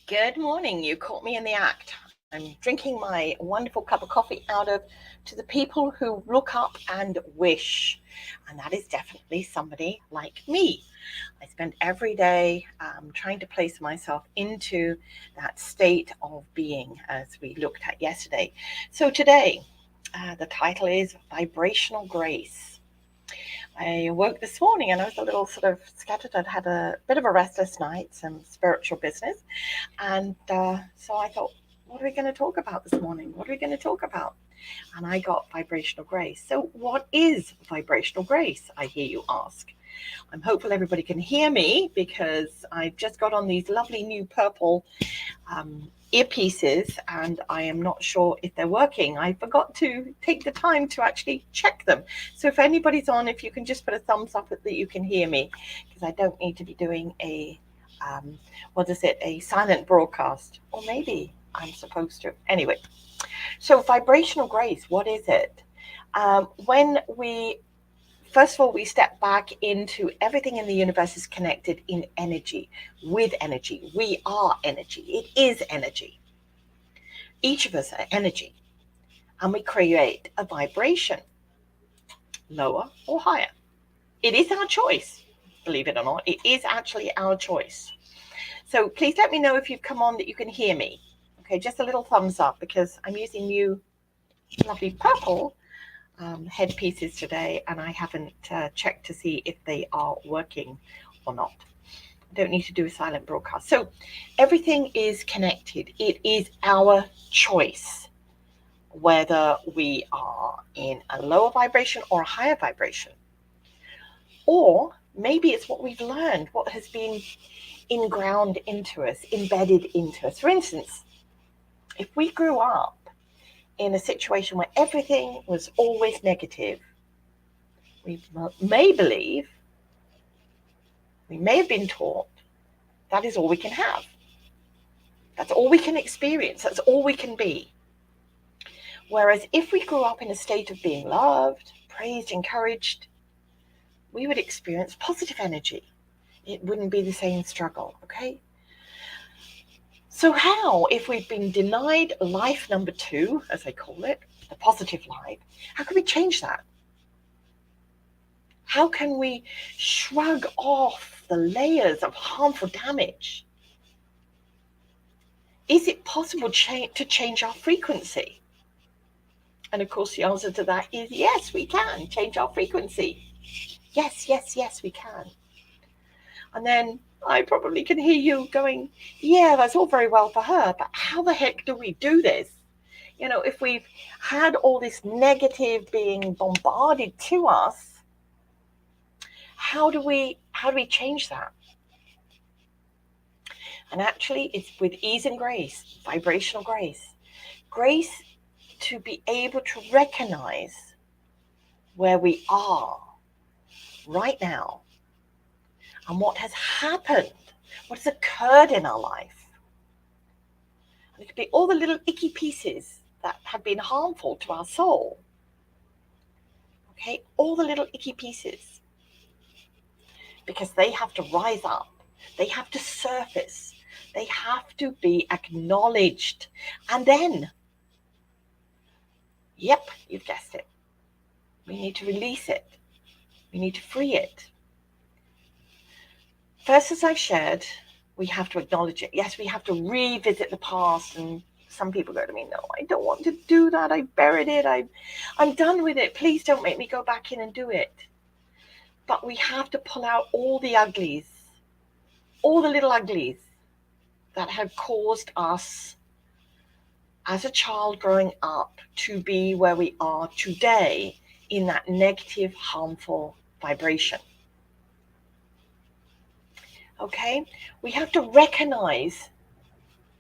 Good morning. You caught me in the act. I'm drinking my wonderful cup of coffee out of To the People Who Look Up and Wish. And that is definitely somebody like me. I spend every day trying to place myself into that state of being, as we looked at yesterday. So today, the title is Vibrational Grace. I woke this morning and I was a little sort of scattered. I'd had a bit of a restless night, some spiritual business. And so I thought, what are we going to talk about this morning? What are we going to talk about? And I got vibrational grace. So, what is vibrational grace? I hear you ask. I'm hopeful everybody can hear me because I've just got on these lovely new purple earpieces and I am not sure if they're working. I forgot to take the time to actually check them. So if anybody's on, if you can just put a thumbs up that you can hear me, because I don't need to be doing a a silent broadcast, or maybe I'm supposed to. Anyway, so vibrational grace, what is it? When we First of all, we step back into everything in the universe is connected in energy, with energy. We are energy. It is energy. Each of us are energy. And we create a vibration, lower or higher. It is our choice, believe it or not. It is actually our choice. So please let me know if you've come on that you can hear me. Okay, just a little thumbs up because I'm using new lovely purple headpieces today and I haven't checked to see if they are working or not. I don't need to do a silent broadcast. So everything is connected. It is our choice whether we are in a lower vibration or a higher vibration. Or maybe it's what we've learned, what has been inground into us, embedded into us. For instance, if we grew up in a situation where everything was always negative, we may believe, we may have been taught, that is all we can have. That's all we can experience. That's all we can be. Whereas if we grew up in a state of being loved, praised, encouraged, we would experience positive energy. It wouldn't be the same struggle, okay? So how, if we've been denied life number 2, as I call it, the positive life, how can we change that? How can we shrug off the layers of harmful damage? Is it possible to change our frequency? And of course, the answer to that is yes, we can change our frequency. Yes, yes, yes, we can. And then I probably can hear you going, yeah, that's all very well for her, but how the heck do we do this? You know, if we've had all this negative being bombarded to us, how do we change that? And actually, it's with ease and grace, vibrational grace. Grace to be able to recognize where we are right now and what has happened, what has occurred in our life. And it could be all the little icky pieces that have been harmful to our soul. Okay, all the little icky pieces. Because they have to rise up, they have to surface, they have to be acknowledged. And then, yep, you've guessed it, we need to release it. We need to free it. First, as I've shared, we have to acknowledge it. Yes, we have to revisit the past. And some people go to me, no, I don't want to do that. I buried it. I'm done with it. Please don't make me go back in and do it. But we have to pull out all the uglies, all the little uglies that have caused us as a child growing up to be where we are today in that negative, harmful vibration. Okay, we have to recognize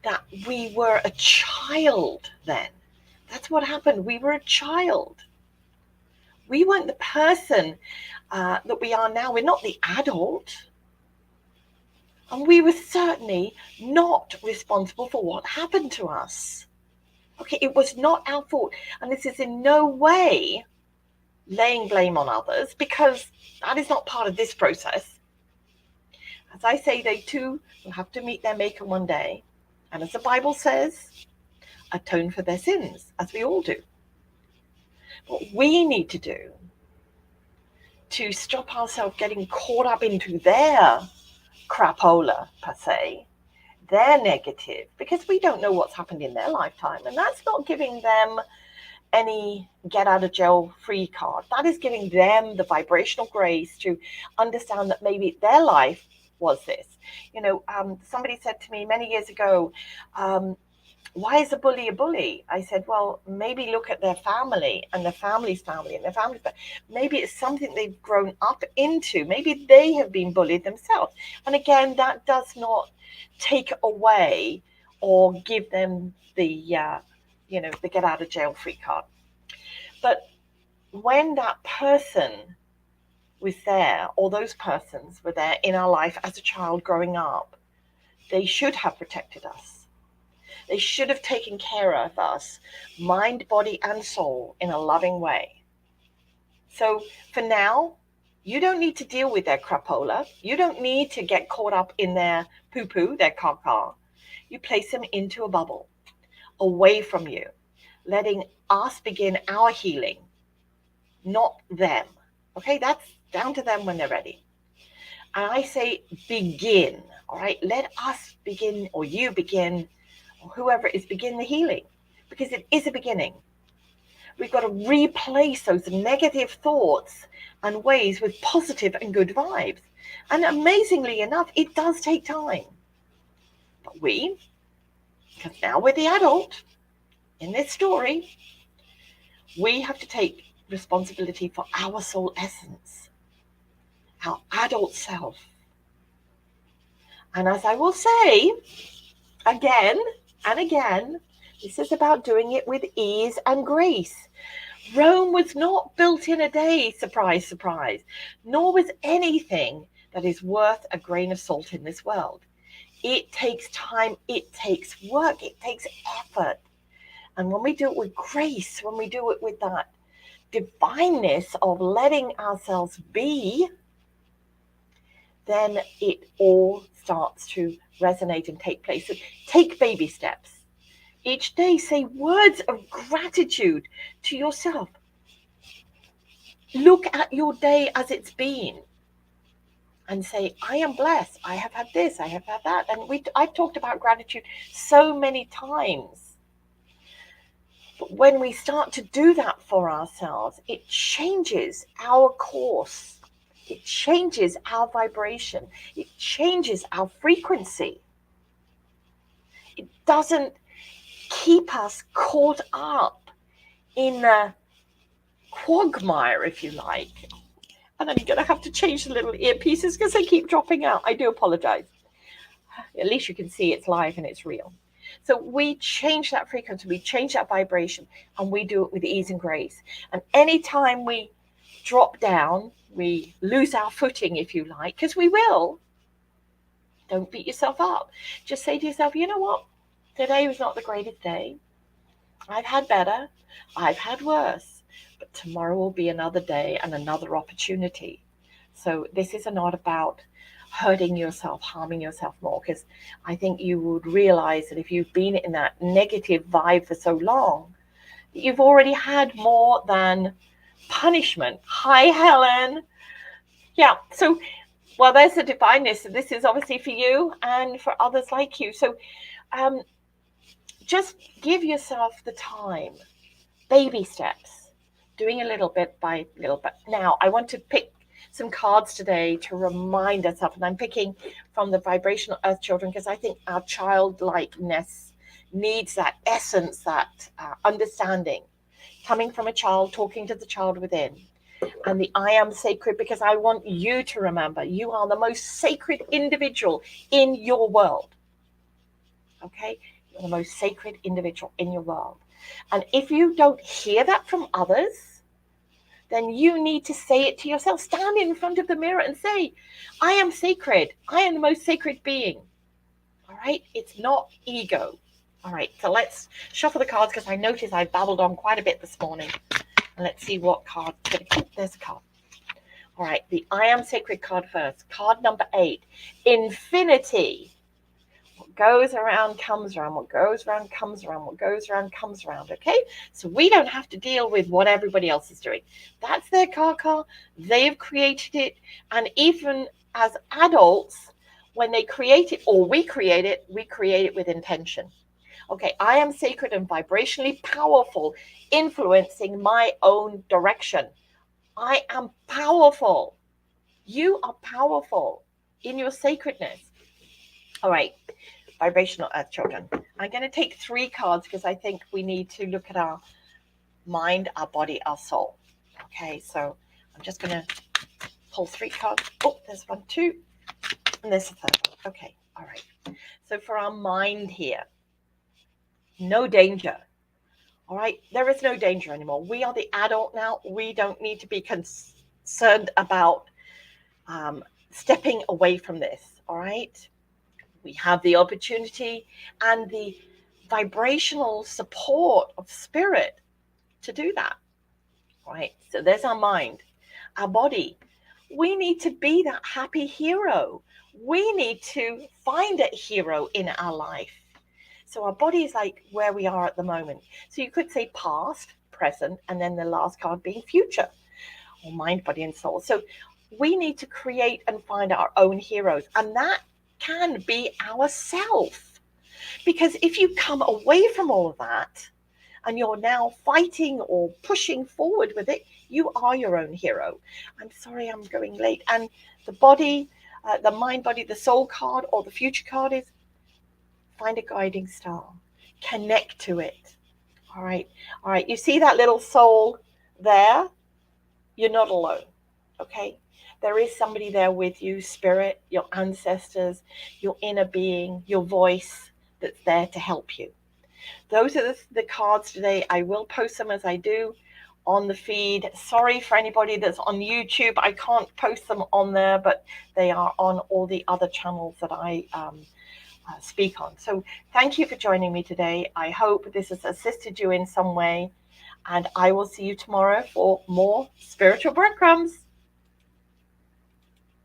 that we were a child then. That's what happened. We were a child. We weren't the person that we are now. We're not the adult. And we were certainly not responsible for what happened to us. Okay, it was not our fault. And this is in no way laying blame on others, because that is not part of this process. As I say, they too will have to meet their maker one day. And as the Bible says, atone for their sins, as we all do. What we need to do to stop ourselves getting caught up into their crapola, per se, their negative, because we don't know what's happened in their lifetime. And that's not giving them any get out of jail free card. That is giving them the vibrational grace to understand that maybe their life was this. Somebody said to me many years ago, why is a bully a bully? I said, well, maybe look at their family and their family's family and their family's family. Maybe it's something they've grown up into. Maybe they have been bullied themselves. And again, that does not take away or give them the get out of jail free card. But when that person was there, or those persons were there in our life as a child growing up, they should have protected us. They should have taken care of us, mind, body, and soul, in a loving way. So for now, you don't need to deal with their crapola. You don't need to get caught up in their poo-poo, their caca. You place them into a bubble, away from you, letting us begin our healing, not them. Okay, that's down to them when they're ready. And I say begin, all right? Let us begin, or you begin, or whoever is begin the healing, because it is a beginning. We've got to replace those negative thoughts and ways with positive and good vibes. And amazingly enough, it does take time. But because now we're the adult in this story, we have to take responsibility for our soul essence, our adult self. And as I will say again and again, this is about doing it with ease and grace. Rome was not built in a day, surprise, surprise, nor was anything that is worth a grain of salt in this world. It takes time, it takes work, it takes effort. And when we do it with grace, when we do it with that divineness of letting ourselves be, then it all starts to resonate and take place. So take baby steps. Each day, say words of gratitude to yourself. Look at your day as it's been and say, I am blessed. I have had this, I have had that. And I've talked about gratitude so many times. But when we start to do that for ourselves, it changes our course. It changes our vibration. It changes our frequency. It doesn't keep us caught up in a quagmire, if you like. And I'm going to have to change the little earpieces because they keep dropping out. I do apologize. At least you can see it's live and it's real. So we change that frequency, we change that vibration, and we do it with ease and grace. And anytime we drop down, we lose our footing, if you like, because we will. Don't beat yourself up. Just say to yourself, you know what? Today was not the greatest day. I've had better. I've had worse. But tomorrow will be another day and another opportunity. So this is not about hurting yourself, harming yourself more, because I think you would realize that if you've been in that negative vibe for so long, you've already had more than punishment. Hi, Helen. Yeah, so, well, there's the divineness. This is obviously for you and for others like you. So just give yourself the time, baby steps, doing a little bit by little bit. Now, I want to pick some cards today to remind ourselves, and I'm picking from the Vibrational Earth Children because I think our childlikeness needs that essence, that understanding, coming from a child, talking to the child within. And the I am sacred, because I want you to remember you are the most sacred individual in your world. Okay? You're the most sacred individual in your world. And if you don't hear that from others, then you need to say it to yourself. Stand in front of the mirror and say, I am sacred. I am the most sacred being. All right? It's not ego. All right, so let's shuffle the cards because I noticed I babbled on quite a bit this morning. And let's see what card. There's a card. All right, the I am sacred card first. Card number 8, infinity. What goes around comes around, what goes around comes around, what goes around comes around. Okay, so we don't have to deal with what everybody else is doing. That's their karma. They've created it. And even as adults, when they create it or we create it with intention. Okay, I am sacred and vibrationally powerful, influencing my own direction. I am powerful. You are powerful in your sacredness. All right, vibrational earth children. I'm going to take 3 cards because I think we need to look at our mind, our body, our soul. Okay, so I'm just going to pull 3 cards. Oh, there's 1, 2, and there's a 3rd. Okay, all right. So for our mind here, no danger. All right, there is no danger anymore. We are the adult now. We don't need to be concerned about stepping away from this. All right, we have the opportunity and the vibrational support of spirit to do that. All right, so there's our mind, our body. We need to be that happy hero. We need to find a hero in our life. So our body is like where we are at the moment. So you could say past, present, and then the last card being future, or mind, body, and soul. So we need to create and find our own heroes. And that can be ourself. Because if you come away from all of that and you're now fighting or pushing forward with it, you are your own hero. I'm sorry I'm going late. And the body, the mind, body, the soul card or the future card is find a guiding star, connect to it. All right, you see that little soul there? You're not alone. Okay, there is somebody there with you, spirit, your ancestors, your inner being, your voice that's there to help you. Those are the cards today. I will post them as I do on the feed. Sorry for anybody that's on YouTube, I can't post them on there, but they are on all the other channels that I speak on. So thank you for joining me today. I hope this has assisted you in some way, and I will see you tomorrow for more spiritual breadcrumbs.